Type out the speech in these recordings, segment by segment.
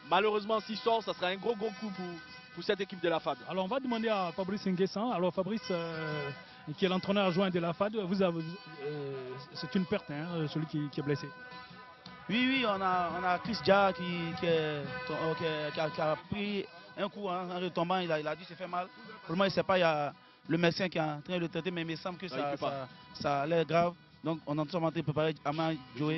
malheureusement, s'il sort, ça sera un gros coup pour cette équipe de la FAD. Alors on va demander à Fabrice Nguessan. Alors Fabrice, qui est l'entraîneur adjoint de la FAD, c'est une perte, hein, celui qui est blessé. Oui, on a Chris Dia qui a pris un coup en retombant, il a dû se faire mal. Pour le moment, il ne sait pas, il y a le médecin qui est en train de le traiter, mais il me semble que ça a l'air grave. Donc on est en train de préparer Ama Joe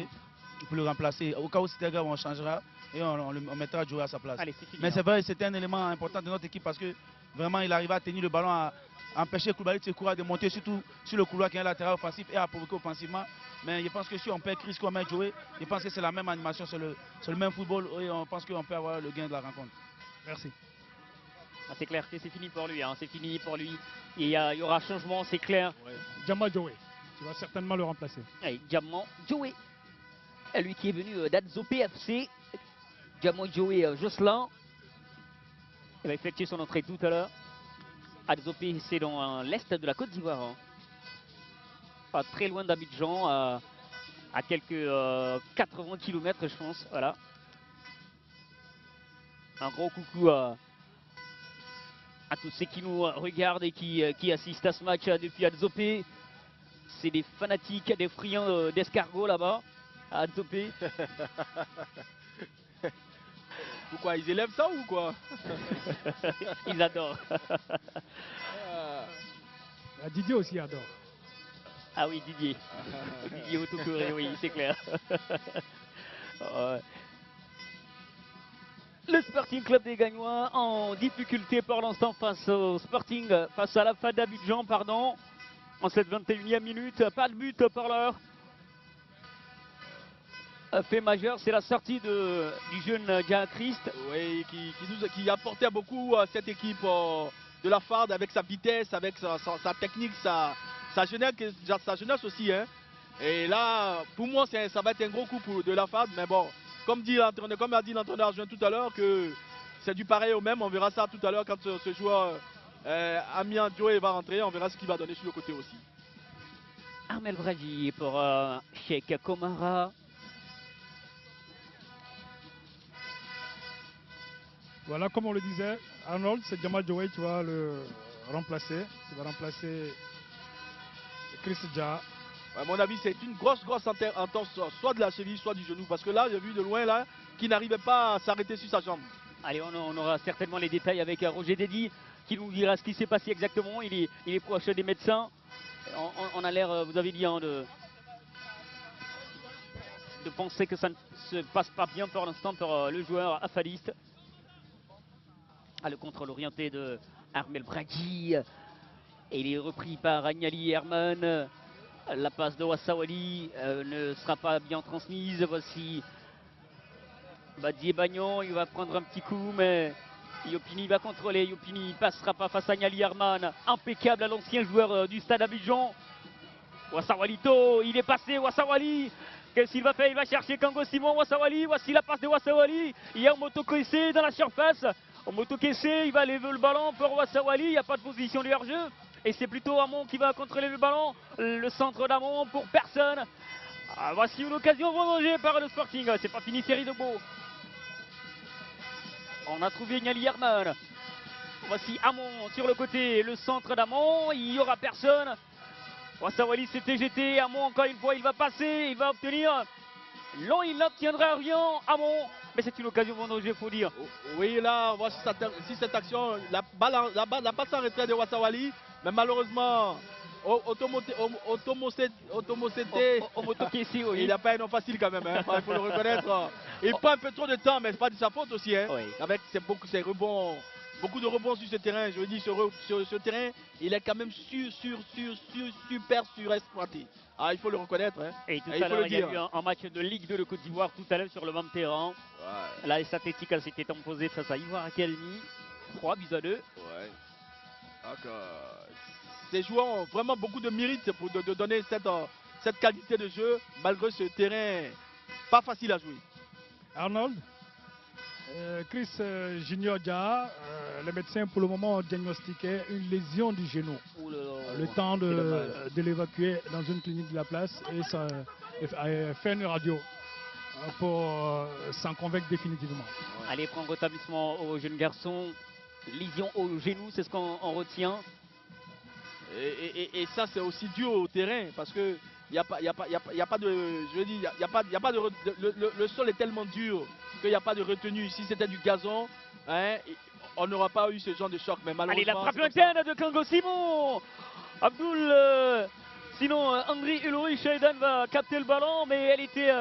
pour le remplacer. Au cas où c'était grave, on changera et on mettra Joe à sa place. Allez, fini, mais c'est vrai, c'était un élément important de notre équipe parce que vraiment il arrivait à tenir le ballon, à empêcher Koulibaly de se courir, de monter surtout sur le couloir qui est un latéral offensif et à provoquer offensivement. Mais je pense que si on perd Chris comme Joe, je pense que c'est la même animation, c'est le même football et on pense qu'on peut avoir le gain de la rencontre. Merci. Ah, c'est clair que c'est fini pour lui, hein. C'est fini pour lui. Il y aura changement, c'est clair. Ouais. Diamant Joe, tu vas certainement le remplacer. Allez, Diamant Joe, lui qui est venu d'Adzo PFC. Diamant Joe Jocelyn. Il va effectuer son entrée tout à l'heure. Adzo PFC dans l'est de la Côte d'Ivoire. Hein. Pas très loin d'Abidjan, à quelques 80 km je pense. Voilà. Un gros coucou à tous ceux qui nous regardent et qui assistent à ce match depuis Adzopé. C'est des fanatiques, des friands d'escargots là-bas, à Adzopé. Pourquoi, ils élèvent ça ou quoi? Ils adorent. Didier aussi adore. Ah oui, Didier. Didier Autocoré, oui, c'est clair. Le Sporting Club des Gagnois en difficulté pour l'instant face au Sporting, face à la FAD d'Abidjan, pardon. En cette 21e minute, pas de but par l'heure. Fait majeur, c'est la sortie du jeune Dia Christ. Oui, qui apportait beaucoup à cette équipe de la FAD avec sa vitesse, avec sa technique, sa jeunesse aussi. Hein. Et là, pour moi, ça va être un gros coup de la FAD, mais bon. Comme a dit l'entraîneur adjoint tout à l'heure, que c'est du pareil au même. On verra ça tout à l'heure quand ce joueur Amian Joe va rentrer. On verra ce qu'il va donner sur le côté aussi. Armel Bragi pour Cheikh Komara. Voilà, comme on le disait, Arnold, c'est Diamant Joe, tu vas le remplacer. Tu vas remplacer Chris Dia. À mon avis, c'est une grosse entorse, soit de la cheville, soit du genou. Parce que là, j'ai vu de loin là qu'il n'arrivait pas à s'arrêter sur sa jambe. Allez, on aura certainement les détails avec Roger Dédy qui nous dira ce qui s'est passé exactement. Il est proche des médecins. On a l'air, vous avez dit, hein, de penser que ça ne se passe pas bien pour l'instant pour le joueur affaliste. Ah, le contrôle orienté de Armel Bragi. Et il est repris par Agnali Herman. La passe de Wassawali ne sera pas bien transmise. Voici Badié Bagnon, il va prendre un petit coup, mais Yopini va contrôler. Yopini ne passera pas face à Agnali Herman. Impeccable à l'ancien joueur du stade Abidjan. Wassawalito, il est passé, Wassawali. Qu'est-ce qu'il va faire? Il va chercher Kango Simon, Wassawali. Voici la passe de Wassawali. Il y a un moto Kessé dans la surface. Au moto Kessé, il va lever le ballon pour Wassawali. Il n'y a pas de position de hors-jeu. Et c'est plutôt Amon qui va contrôler le ballon. Le centre d'Amon pour personne. Ah, voici une occasion vendangée par le Sporting. C'est pas fini, série de beau. On a trouvé Gnali Herman. Voici Amon sur le côté. Le centre d'Amon. Il n'y aura personne. Wassawali s'était jeté. Amon, encore une fois, il va passer. Il va obtenir. Non, il n'obtiendra rien. Amon. Mais c'est une occasion vendangée, il faut dire. Oui, là, voici cette action. La balle en retrait de Wassawali. Mais malheureusement, il n'a pas un nom facile quand même. Hein. Il faut le reconnaître. Il prend un peu trop de temps, mais ce n'est pas de sa faute aussi. Hein. Oui. Avec beaucoup de rebonds sur ce terrain. Je veux dire, sur ce terrain, il est quand même super surexploité. Ah, il faut le reconnaître. Hein. Et tout à l'heure, il y a eu un match de Ligue 2 de Côte d'Ivoire tout à l'heure sur le même terrain. Ouais. Là, les statistiques s'étaient imposées face à Ivoire Academy. 3-2. Ouais. Ces joueurs ont vraiment beaucoup de mérite pour de donner cette qualité de jeu, malgré ce terrain pas facile à jouer. Arnold, Chris Junior Dia, les médecins pour le moment ont diagnostiqué une lésion du genou. Le temps de l'évacuer dans une clinique de la place et ça a fait une radio. pour s'en convaincre définitivement. Allez, prendre rétablissement aux jeunes garçons. Lésion au genou, c'est ce qu'on retient. Et ça, c'est aussi dû au terrain, parce que il y a pas de, je veux dire, il y a pas de, le sol est tellement dur qu'il n'y a pas de retenue. Si c'était du gazon, hein, on n'aura pas eu ce genre de choc. Mais malheureusement, allez, la frappe lointaine de Kango Simon. Abdul, sinon André Ulrich Shaidan va capter le ballon, mais elle était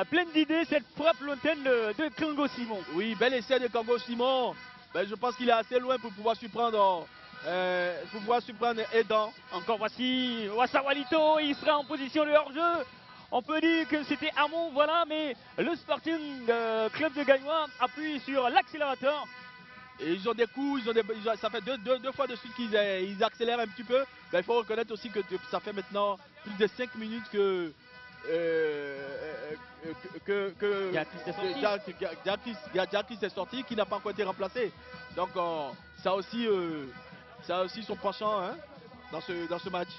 pleine d'idées, cette frappe lointaine de Kango Simon. Oui, bel essai de Kango Simon. Ben, je pense qu'il est assez loin pour pouvoir surprendre. Aidant. Encore voici Wassawalito, il sera en position de hors-jeu. On peut dire que c'était Hamon, voilà, mais le Sporting Club de Gagnois appuie sur l'accélérateur. Et ils ont des coups, ça fait deux fois de suite qu'ils accélèrent un petit peu. Ben, il faut reconnaître aussi que ça fait maintenant plus de 5 minutes que Jacques est sorti, qui n'a pas encore été remplacé. Donc ça aussi son penchant, hein, dans ce match.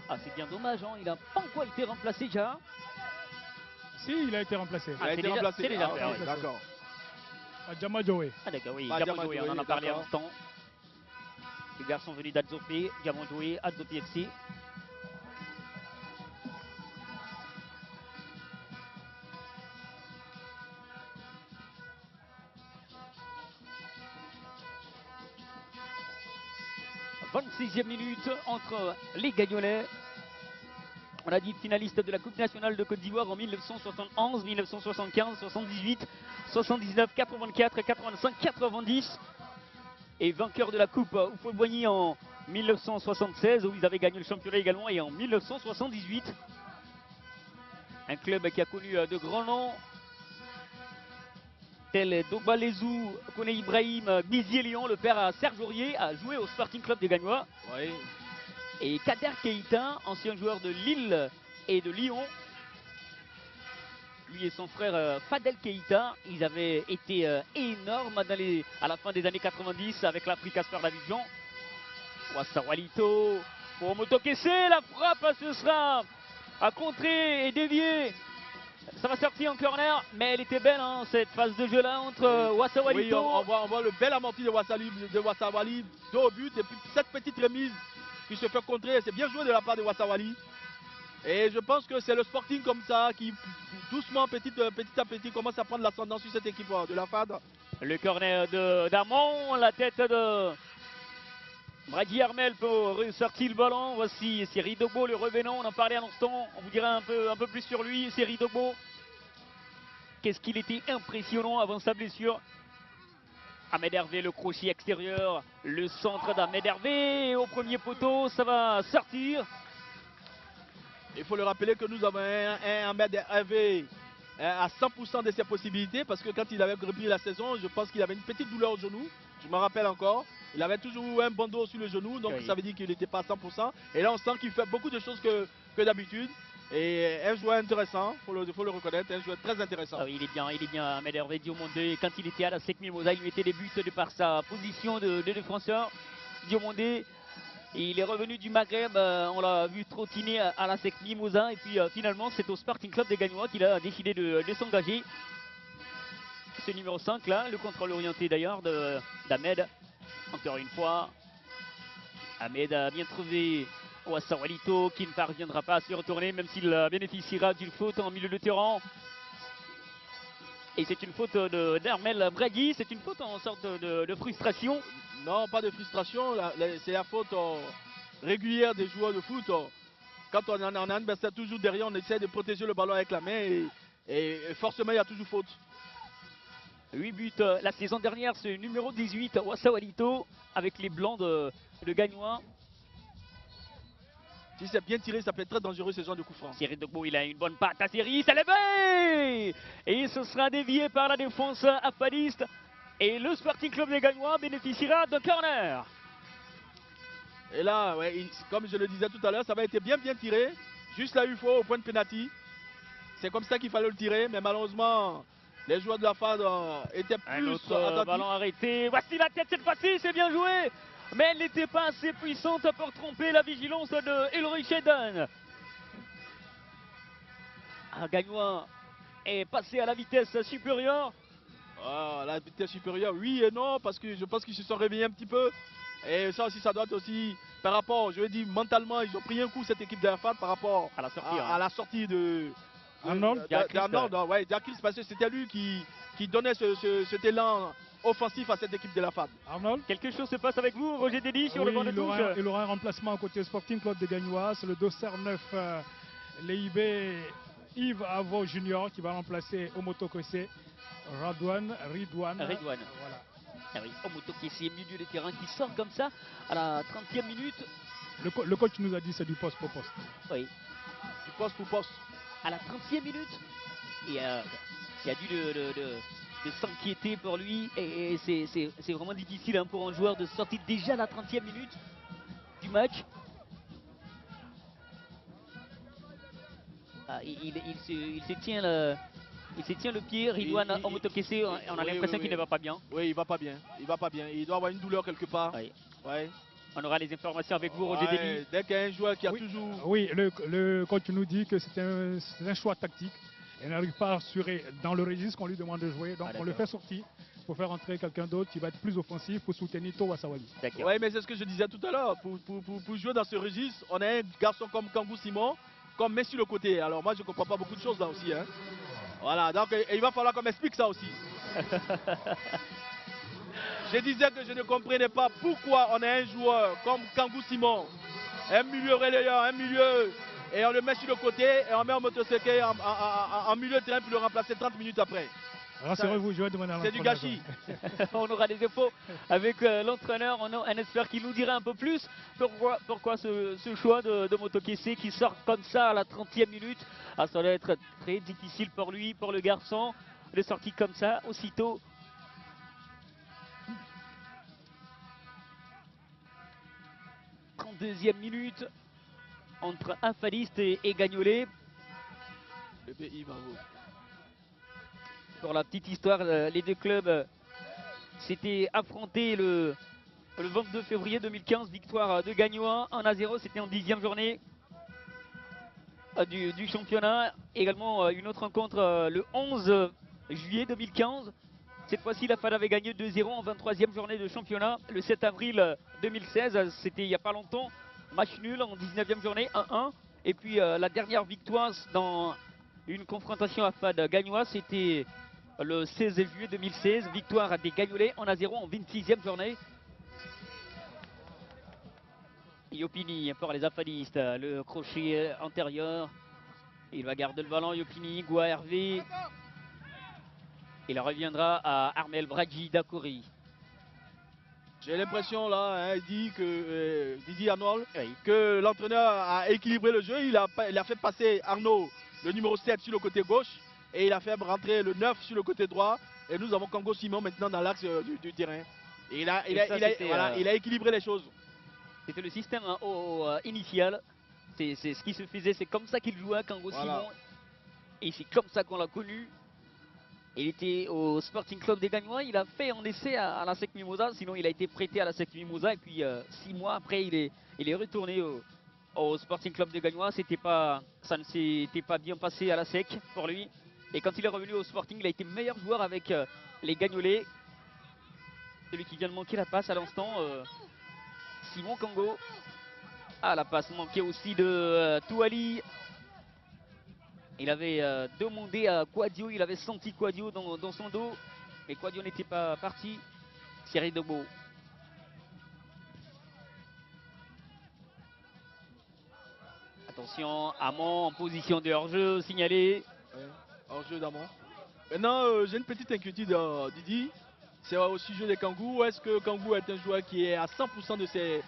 Ah, c'est bien dommage, hein, il n'a pas encore été remplacé déjà. Si, il a été remplacé. Ah, c'est déjà fait, oui, d'accord. Adjama Joé. Ah d'accord, oui, Adjama Joé, on en a parlé à l'instant. Les garçons venus d'Adzopé, Diamant Joé, Adzopé FC. « 26e minute entre les Gagnolais. On a dit finaliste de la Coupe nationale de Côte d'Ivoire en 1971, 1975, 78, 79, 84, 85, 90. Et vainqueur de la Coupe Houphouët-Boigny en 1976, où ils avaient gagné le championnat également, et en 1978. Un club qui a connu de grands noms, tels Dogba Lezou, Kone Ibrahim, Bizier Lyon, le père à Serge Aurier, a joué au Sporting Club des Gagnois. Oui. Et Kader Keïta, ancien joueur de Lille et de Lyon. Lui et son frère Fadel Keïta, ils avaient été énormes à la fin des années 90 avec l'Africa Sport d'Abidjan. Wassawalito pour Moto Kessé, la frappe, ce sera à contrer et dévier. Ça va sortir en corner, mais elle était belle, hein, cette phase de jeu là entre Wassawalito. Oui, on voit le bel amorti de Wassawali, 2 buts, et puis cette petite remise qui se fait contrer, c'est bien joué de la part de Wassawali. Et je pense que c'est le Sporting comme ça qui doucement, petit à petit, commence à prendre l'ascendant sur cette équipe de la FAD. Le corner d'Amon, la tête de Brady Armel pour ressortir le ballon. Voici Seri Dogbo, le revenant, on en parlait à l'instant, on vous dira un peu plus sur lui. Seri Dogbo, qu'est-ce qu'il était impressionnant avant sa blessure. Ahmed Hervé, le crochet extérieur, le centre d'Ahmed Hervé au premier poteau, ça va sortir. Il faut le rappeler que nous avons un Ahmed Hervé à 100% de ses possibilités, parce que quand il avait repris la saison, je pense qu'il avait une petite douleur au genou, je me rappelle encore. Il avait toujours un bandeau sur le genou, donc oui, ça veut dire qu'il n'était pas à 100%. Et là, on sent qu'il fait beaucoup de choses que d'habitude. Et un joueur intéressant, faut le reconnaître, un joueur très intéressant. Ah oui, il est bien, Ahmed Hervé Diomandé. Quand il était à la SEC Mimosa, il mettait des buts de par sa position de défenseur. Diomandé, il est revenu du Maghreb, on l'a vu trottiner à la SEC Mimosa. Et puis finalement, c'est au Sporting Club des Gagnois qu'il a décidé de s'engager. Ce numéro 5 là, le contrôle orienté d'ailleurs d'Ahmed. Encore une fois, Ahmed a bien trouvé Wassawalito qui ne parviendra pas à se retourner, même s'il bénéficiera d'une faute en milieu de terrain. Et c'est une faute d'Armel Bragui, c'est une faute en sorte de frustration. Non, pas de frustration, c'est la faute régulière des joueurs de foot. Quand on a un adversaire toujours derrière, on essaie de protéger le ballon avec la main et forcément il y a toujours faute. 8 buts la saison dernière, c'est numéro 18, Wassawalito, avec les blancs de Gagnois. Si c'est bien tiré, ça peut être très dangereux ce genre de coup franc. Seri Dogbo, il a une bonne patte à Seri, ça l'est. Et ce sera dévié par la défense afadiste. Et le Sporting Club des Gagnois bénéficiera d'un corner. Et là, ouais, comme je le disais tout à l'heure, ça va être bien tiré. Juste là, il faut au point de pénalty. C'est comme ça qu'il fallait le tirer, mais malheureusement, les joueurs de la FAD étaient plus un autre ballon arrêté. Voici la tête cette fois-ci, c'est bien joué. Mais elle n'était pas assez puissante pour tromper la vigilance de Ulrich Eden. Un Gagnois est passé à la vitesse supérieure. Ah, la vitesse supérieure, oui et non, parce que je pense qu'ils se sont réveillés un petit peu. Et ça aussi, ça doit être aussi par rapport, je veux dire, mentalement, ils ont pris un coup cette équipe de la FAD par rapport À la sortie, à la sortie de Arnold, d'Arnold, ouais, Diakris, parce que c'était lui qui donnait cet élan offensif à cette équipe de la FAD. Arnold. Quelque chose se passe avec vous, Roger Dédy, sur le Oui, banc de touche. il aura un remplacement côté Sporting Club de Gagnois. C'est le dossard 9, l'EIB Yves Avo Junior qui va remplacer Omoto Kose, Ridwan. Ridwan. Voilà. Ah oui, Omoto Kese, milieu de terrain qui sort comme ça à la 30e minute. Le coach nous a dit c'est du poste pour poste. Oui, Du poste pour poste. à la 30e minute. Et il a dû de s'inquiéter pour lui. Et c'est vraiment difficile hein, pour un joueur de sortir déjà à la 30e minute du match. Ah, il se tient le pied, Ridwan Omoto Kese, on a l'impression qu'il ne va pas bien. Oui, il va pas bien. Il va pas bien. Il doit avoir une douleur quelque part. Oui. Ouais. On aura les informations avec vous, Roger Déby. Dès qu'il y a un joueur qui a toujours. Oui, le coach nous dit que c'est un choix tactique. Il n'arrive pas à assurer dans le registre qu'on lui demande de jouer. Donc on le fait sortir pour faire entrer quelqu'un d'autre qui va être plus offensif pour soutenir Towa Sawali. D'accord. Oui, mais c'est ce que je disais tout à l'heure. Pour jouer dans ce registre, on a un garçon comme Kangou Simon, comme Messi le côté. Alors moi, je ne comprends pas beaucoup de choses là aussi. Hein. Voilà, donc il va falloir qu'on m'explique ça aussi. Je disais que je ne comprenais pas pourquoi on a un joueur comme Kangou Simon, un milieu relayeur, un milieu, et on le met sur le côté et on met un motoseke en milieu de terrain pour le remplacer 30 minutes après. Rassurez-vous, je vais demander à C'est du gâchis. On aura des infos avec l'entraîneur, on espère qu'il nous dira un peu plus pourquoi ce choix de Moto Kese qui sort comme ça à la 30e minute. Ah, ça va être très difficile pour lui, pour le garçon, de sortir comme ça aussitôt. Deuxième minute entre Afaliste et Gagnolet. Pour la petite histoire, les deux clubs s'étaient affrontés le 22 février 2015, victoire de Gagnois 1-0, c'était en 10e journée du championnat. Également une autre rencontre le 11 juillet 2015. Cette fois-ci, la FAD avait gagné 2-0 en 23e journée de championnat. Le 7 avril 2016, c'était il n'y a pas longtemps, match nul en 19e journée, 1-1. Et puis la dernière victoire dans une confrontation à FAD Gagnois, c'était le 16 juillet 2016, victoire des Gagnolais 1-0 en 26e journée. Yopini pour les Afadistes, le crochet antérieur. Il va garder le ballon, Yopini, Goua Hervé. Il reviendra à Armel Bradji d'Akori. J'ai l'impression là, hein, Didier Arnold, que l'entraîneur a équilibré le jeu. Il a fait passer Arnaud, le numéro 7, sur le côté gauche. Et il a fait rentrer le 9 sur le côté droit. Et nous avons Kangou Simon maintenant dans l'axe du terrain. Et il a équilibré les choses. C'était le système initial. C'est ce qui se faisait. C'est comme ça qu'il jouait, Kangou Simon. Et c'est comme ça qu'on l'a connu. Il était au Sporting Club des Gagnois. Il a fait un essai à la SEC Mimosa. Sinon, il a été prêté à la SEC Mimosa. Et puis, 6 mois après, il est retourné au Sporting Club des Gagnois. Ça ne s'était pas bien passé à la SEC pour lui. Et quand il est revenu au Sporting, il a été meilleur joueur avec les Gagnolais. Celui qui vient de manquer la passe à l'instant, Simon Kango. Ah, la passe manquée aussi de Touali. Il avait demandé à Quadio, il avait senti Quadio dans son dos. Mais Quadio n'était pas parti. Thierry Debeau. Attention, Amon en position de hors-jeu signalé. Ouais, hors-jeu d'Amon. Maintenant, j'ai une petite inquiétude, Didi. C'est au sujet de Kangou. Est-ce que Kangou est un joueur qui est à 100% de ses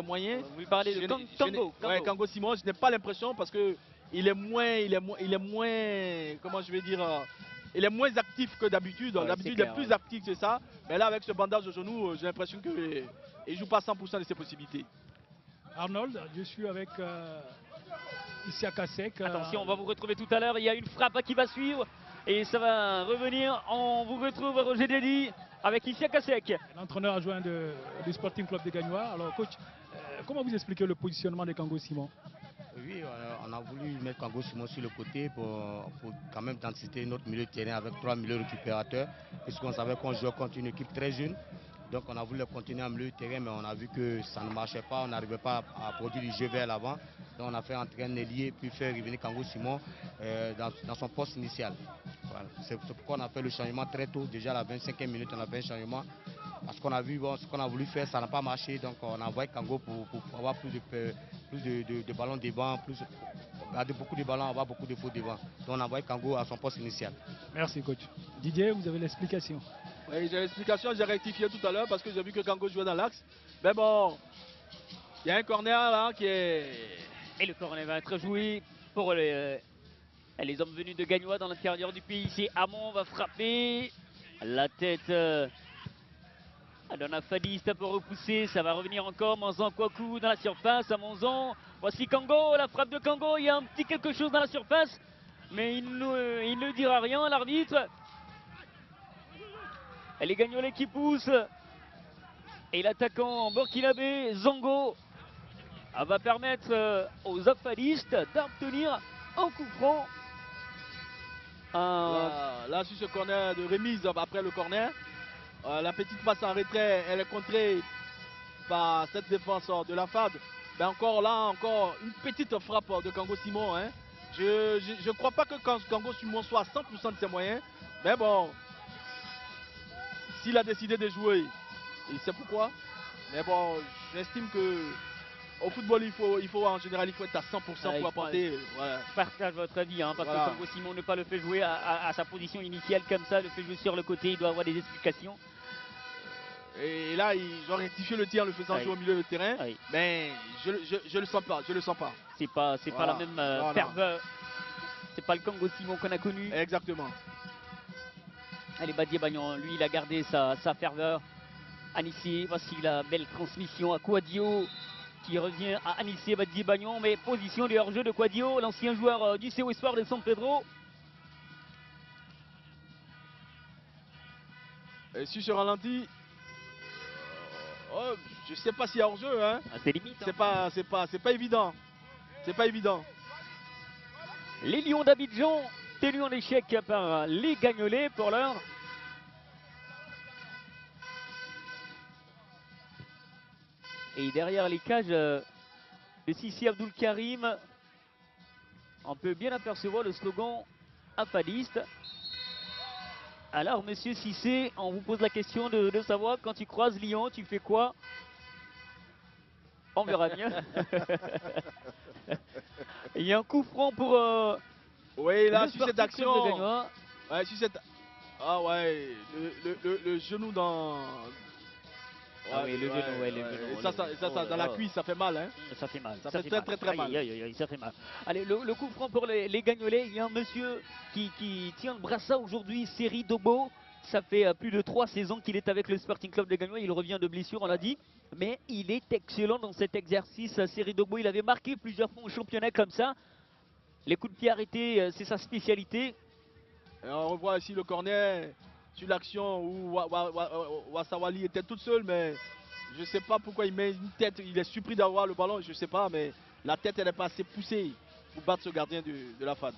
moyens? Vous parlez de Kango. Ouais, Kangou Simon, je n'ai pas l'impression parce que il est moins, comment je vais dire, il est moins actif que d'habitude. Ouais, D'habitude, il est plus actif que ça. Mais là, avec ce bandage au genou, j'ai l'impression qu'il ne joue pas 100% de ses possibilités. Arnold, je suis avec Isiaka Sek. Attention, on va vous retrouver tout à l'heure. Il y a une frappe qui va suivre. Et ça va revenir. On vous retrouve, Roger Dédy, avec Isiaka Sek. L'entraîneur adjoint du Sporting Club des Gagnois. Alors, coach, comment vous expliquez le positionnement de Kangou Simon? Oui, on a voulu mettre Kango Simon sur le côté pour quand même densité notre milieu de terrain avec 3 milieux récupérateurs, puisqu'on savait qu'on jouait contre une équipe très jeune. Donc on a voulu continuer en milieu de terrain, mais on a vu que ça ne marchait pas, on n'arrivait pas à produire du jeu vers l'avant. Donc on a fait entrer un ailier, puis faire revenir Kango Simon dans son poste initial. Voilà. C'est pourquoi on a fait le changement très tôt, déjà à la 25e minute on a fait un changement. Parce qu'on a vu, bon, ce qu'on a voulu faire, ça n'a pas marché, donc on a envoyé Kango pour avoir plus de ballons devant, garder beaucoup de ballons, avoir beaucoup de faux devant. Donc on a envoyé Kango à son poste initial. Merci coach. Didier, vous avez l'explication. Oui, j'ai l'explication, j'ai rectifié tout à l'heure parce que j'ai vu que Kango jouait dans l'axe. Mais bon, il y a un corner là qui est... Et le corner va être joué pour les hommes venus de Gagnois dans l'intérieur du pays. Ici, Hamon va frapper la tête. Adona Fadiste pour repousser, ça va revenir encore. Manzan Kouakou dans la surface à Manzan. Voici Kango, la frappe de Kango. Il y a un petit quelque chose dans la surface, mais il ne dira rien, l'arbitre. Elle est Gagnolais qui pousse. Et l'attaquant burkinabé, Zongo, va permettre aux affadistes d'obtenir un coup franc. Là, sur ce corner de remise après le corner, la petite passe en retrait, elle est contrée par cette défense de la FAD. Mais encore une petite frappe de Kango Simon. Hein. Je ne crois pas que Kango Simon soit à 100% de ses moyens. Mais bon, s'il a décidé de jouer, il sait pourquoi. Mais bon, j'estime que au football, il faut en général être à 100% pour apporter. Voilà. Je partage votre avis, hein, parce que Kango Simon ne pas le fait jouer à sa position initiale comme ça, le fait jouer sur le côté, il doit avoir des explications. Et là, ils ont rectifié le tir en le faisant jouer au milieu de terrain. Mais je le sens pas, C'est pas la même ferveur. C'est pas le Kango Simon qu'on a connu. Exactement. Allez, Badié Bagnon, lui, il a gardé sa ferveur. Anissé, voici la belle transmission à Kouadio qui revient à Anissé, Badié Bagnon, mais position de hors-jeu de Kouadio, l'ancien joueur du CO Espoir de San Pedro. Et si je ralentis, je sais pas s'il y a hors-jeu. Hein. C'est limite. C'est pas évident. C'est pas évident. Les Lions d'Abidjan, tenus en échec par les Gagnolais pour l'heure. Et derrière les cages de Sissi Abdoul Karim, on peut bien apercevoir le slogan affadiste. Alors, monsieur Cissé, on vous pose la question de savoir, quand tu croises Lyon, tu fais quoi? On verra bien. Il y a un coup franc pour... oui, là, sur cette action... Ouais, sur cette... Ah ouais, le genou dans... Ah oui, le genou, ça, dans la cuisse, ça fait mal. Hein. Ça fait mal. Ça fait très mal. Ça fait mal. Allez, le coup franc pour les Gagnolais. Il y a un monsieur qui tient le brassard aujourd'hui, Série Dobo. Ça fait plus de 3 saisons qu'il est avec le Sporting Club de Gagnois. Il revient de blessure, on l'a dit. Mais il est excellent dans cet exercice. Série Dobo, il avait marqué plusieurs fois au championnat comme ça. Les coups de pied arrêtés, c'est sa spécialité. Et on revoit ici le corner sur l'action où Wassawali était toute seule, mais je ne sais pas pourquoi il met une tête. Il est surpris d'avoir le ballon, je ne sais pas, mais la tête elle n'est pas assez poussée pour battre ce gardien de la FAD.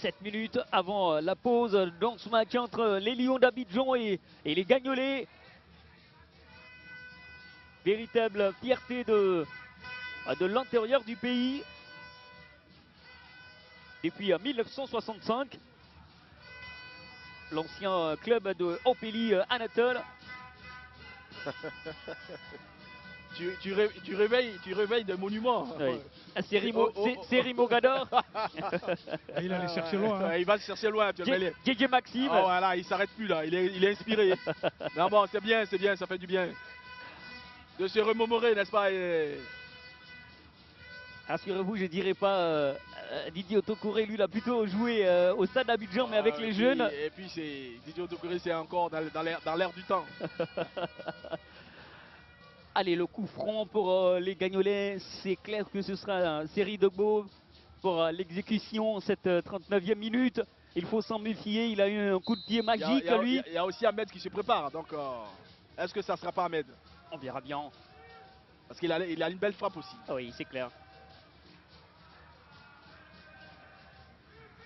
7 minutes avant la pause dans ce match entre les Lions d'Abidjan et les Gagnolais. Véritable fierté de l'intérieur du pays. Depuis 1965, l'ancien club de Opélie Anatole. Tu réveilles des monuments. Oui. C'est Rimogador. Il allait chercher loin. Hein. Il va chercher loin. Gégé Maxime. Oh, voilà, il s'arrête plus là. Il est inspiré. Non, bon, c'est bien, ça fait du bien. De se remémorer, n'est-ce pas? Rassurez-vous, je ne dirais pas Didier Otokoré, lui, il a plutôt joué au stade d'Abidjan, mais avec les jeunes. Et puis, Didier Otokoré, c'est encore dans l'air du temps. Allez, le coup franc pour les Gagnolais. C'est clair que ce sera une série de beaux pour l'exécution, cette 39e minute. Il faut s'en méfier. Il a eu un coup de pied magique, lui. Il y a aussi Ahmed qui se prépare. Donc, est-ce que ça ne sera pas Ahmed? On verra bien. Parce qu'il a une belle frappe aussi. Ah oui, c'est clair.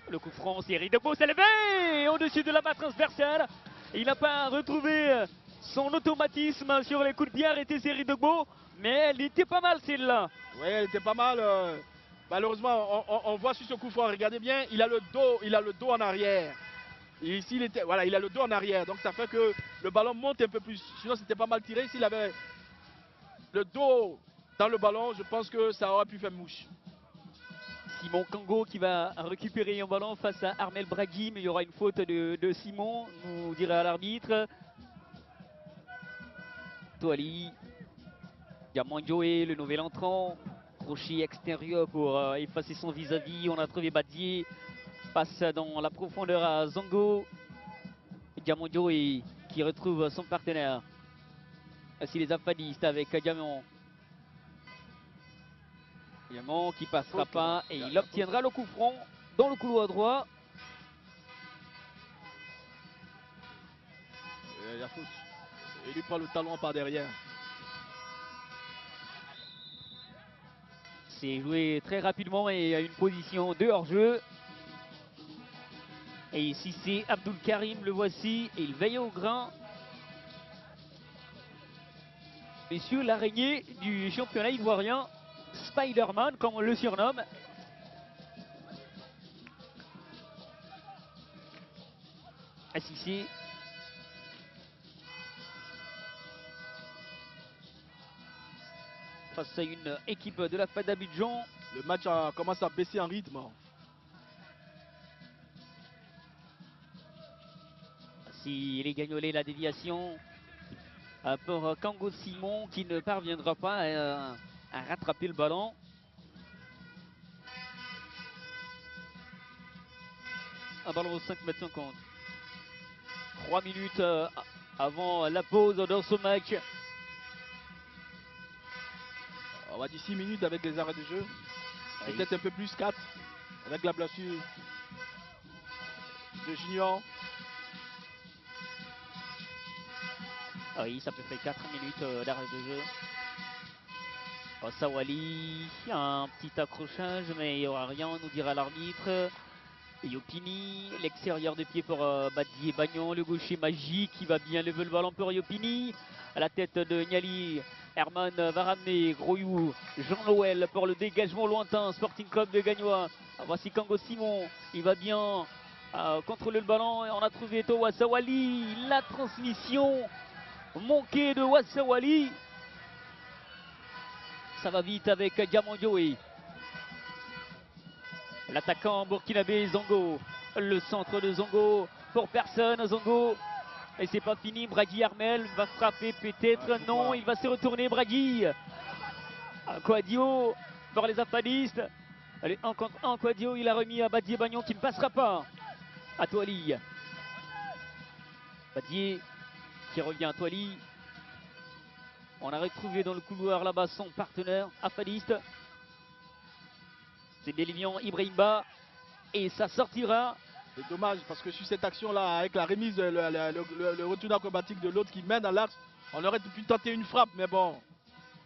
Le coup franc, c'est Eric Degbo, c'est levé au-dessus de la barre transversale. Il n'a pas retrouvé son automatisme sur les coups de pied arrêtés, c'est Eric Degbo. Mais elle était pas mal celle-là. Oui, elle était pas mal. Malheureusement, on voit sur ce coup franc, regardez bien, il a le dos en arrière. Et ici, voilà, il a le dos en arrière. Donc ça fait que le ballon monte un peu plus. Sinon, c'était pas mal tiré. S'il avait le dos dans le ballon, je pense que ça aurait pu faire mouche. Simon Kango qui va récupérer un ballon face à Armel Bragui, mais il y aura une faute de Simon, nous dira l'arbitre. Toali, Diamandjoé, le nouvel entrant, crochet extérieur pour effacer son vis-à-vis. On a trouvé Badier, passe dans la profondeur à Zongo. Diamandjoé qui retrouve son partenaire. Ainsi les affadistes avec Diamant. Diamant qui passera pas et il obtiendra le coup franc dans le couloir droit. Il y a faute. Il lui prend le talon par derrière. C'est joué très rapidement et à une position de hors-jeu. Et ici c'est Abdul Karim, le voici, et il veille au grain. Messieurs, l'araignée du championnat ivoirien, Spider-Man comme on le surnomme. Assisté. Face à une équipe de la FAD d'Abidjan. Le match commence à baisser en rythme. Si les Gagnolets, la déviation pour Kango Simon qui ne parviendra pas à rattraper le ballon. Un ballon au 5,50 m. 3 minutes avant la pause dans ce match. On va dire 6 minutes avec les arrêts de jeu. Peut-être un peu plus, 4. Avec la blessure de Junior. Ah oui, ça peut faire 4 minutes d'arrêt de jeu. Sawali, un petit accrochage, mais il n'y aura rien, nous dira l'arbitre. Yopini, l'extérieur de pied pour Badier Bagnon, le gaucher magique qui va bien lever le ballon pour Yopini. À la tête de Niali, Herman va ramener Groyou, Jean-Noël pour le dégagement lointain, Sporting Club de Gagnois. Voici Kango Simon, il va bien contrôler le ballon et on a trouvé Towa Sawali, la transmission manquée de Wassawali. Ça va vite avec Diamandjoé. L'attaquant burkinabé Zongo. Le centre de Zongo pour personne. Zongo. Et c'est pas fini. Bragui Armel va frapper peut-être. Non, il va se retourner Bragui. Quadio pour les affadistes. Allez, un contre un. Quadio, il a remis à Badier Bagnon qui ne passera pas. À Toali. Badier qui revient à Toali. On a retrouvé dans le couloir là-bas son partenaire affadiste. C'est Bélivian Ibrahimba et ça sortira. C'est dommage parce que sur cette action-là, avec la remise, le retour acrobatique de l'autre qui mène dans l'axe, on aurait pu tenter une frappe, mais bon,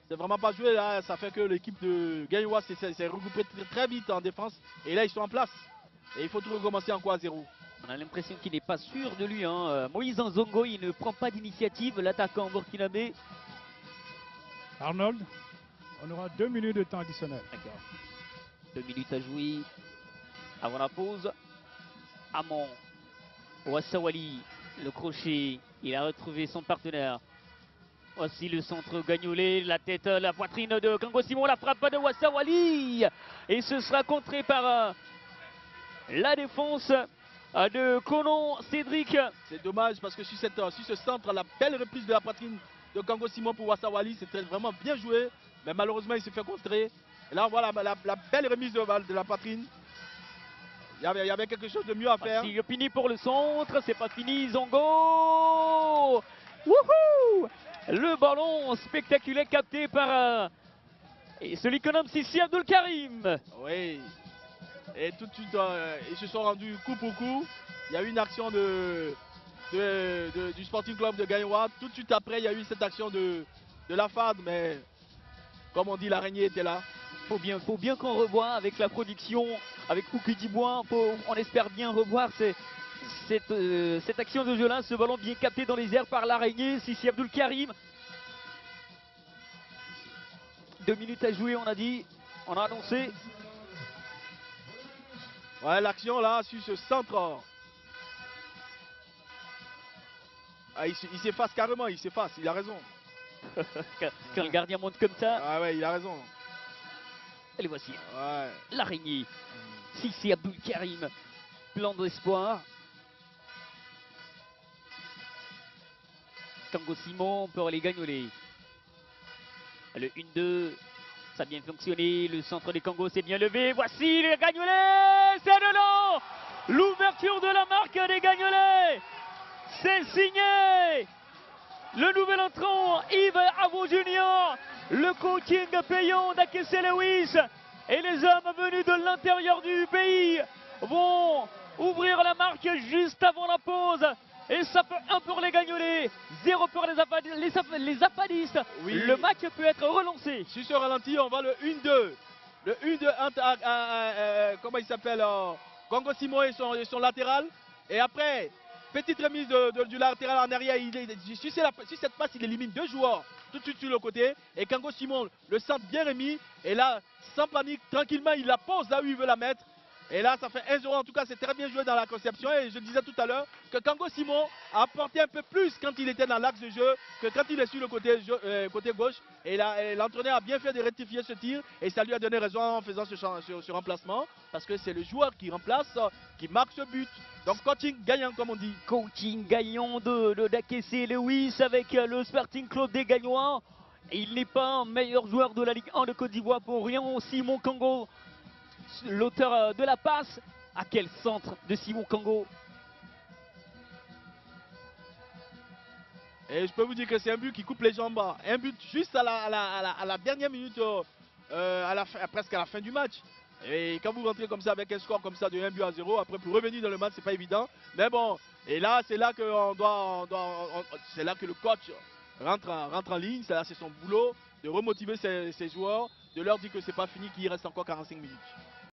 c'est vraiment pas joué là. Ça fait que l'équipe de Gagnois s'est regroupée très vite en défense et là ils sont en place. Et il faut tout recommencer encore à 0. On a l'impression qu'il n'est pas sûr de lui. Moïse Nzongo, il ne prend pas d'initiative, l'attaquant burkinabé. Arnold, on aura 2 minutes de temps additionnel. D'accord. 2 minutes à jouer avant la pause. Amon, Wassawali, le crochet, il a retrouvé son partenaire. Voici le centre Gagnolé, la tête, la poitrine de Kango Simon, la frappe de Wassawali. Et ce sera contré par la défense de Conon Cédric. C'est dommage parce que sur ce centre, la belle reprise de la poitrine de Kango Simon pour Wassawali, c'était vraiment bien joué. Mais malheureusement, il s'est fait contrer. Et là, on voit la belle remise de la poitrine. Il y avait quelque chose de mieux à faire. Si Yopini pour le centre, c'est pas fini. Zongo. Wouhou! Le ballon spectaculaire capté par et celui que nomme Sissi Abdul Karim. Oui. Et tout de suite, ils se sont rendus coup pour coup. Il y a eu une action du Sporting Club de Gagnois. Tout de suite après, il y a eu cette action de la FAD, mais comme on dit, l'araignée était là. Faut bien qu'on revoie avec la production, avec Kouki Dibois, on espère bien revoir cette action de jeu-là, ce ballon bien capté dans les airs par l'araignée, Sissi Abdul Karim. 2 minutes à jouer, on a dit, on a annoncé. Ouais, l'action là, sur ce centre. Ah, il s'efface carrément, il s'efface, il a raison. Quand le gardien monte comme ça. Ah ouais, il a raison. Et les voici. Ouais. L'araignée. Sissi Abdul Karim. Plan d'espoir. Kango Simon pour les Gagnolet. Le 1-2. Ça a bien fonctionné. Le centre des Kango s'est bien levé. Voici les Gagnolets. C'est dedans. L'ouverture de la marque des Gagnolets. C'est signé. Le nouvel entrant, Yves Avo Junior. Le coaching payant d'Akessé Lewis. Et les hommes venus de l'intérieur du pays vont ouvrir la marque juste avant la pause. Et ça fait 1 pour les Gagnolets, 0 pour les Apadistes. Oui. Le match peut être relancé. Sur ce ralenti, on va le 1-2. Le 1-2 entre, comment il s'appelle, Kango Simon et son latéral. Et après, petite remise du latéral en arrière. Sur cette passe, il élimine 2 joueurs tout de suite sur le côté. Et Kango Simon le centre bien remis. Et là, sans panique, tranquillement, il la pose là où il veut la mettre. Et là, ça fait 1-0. En tout cas, c'est très bien joué dans la conception. Et je disais tout à l'heure que Kango Simon a apporté un peu plus quand il était dans l'axe de jeu que quand il est sur le côté gauche. Et l'entraîneur a bien fait de rectifier ce tir. Et ça lui a donné raison en faisant ce remplacement. Parce que c'est le joueur qui remplace, qui marque ce but. Donc, coaching gagnant, comme on dit. Coaching gagnant d'Akessé Lewis avec le Sporting Club des Gagnois. Et il n'est pas un meilleur joueur de la Ligue 1 de Côte d'Ivoire pour rien. Simon Kango, l'auteur de la passe. À quel centre de Simon Kango? Et je peux vous dire que c'est un but qui coupe les jambes. Un but juste à la dernière minute, presque à la fin du match. Et quand vous rentrez comme ça avec un score comme ça de 1-0, après pour revenir dans le match, c'est pas évident. Mais bon, et là, c'est là que c'est là que le coach rentre en ligne. C'est son boulot de remotiver ses joueurs, de leur dire que c'est pas fini, qu'il reste encore 45 minutes.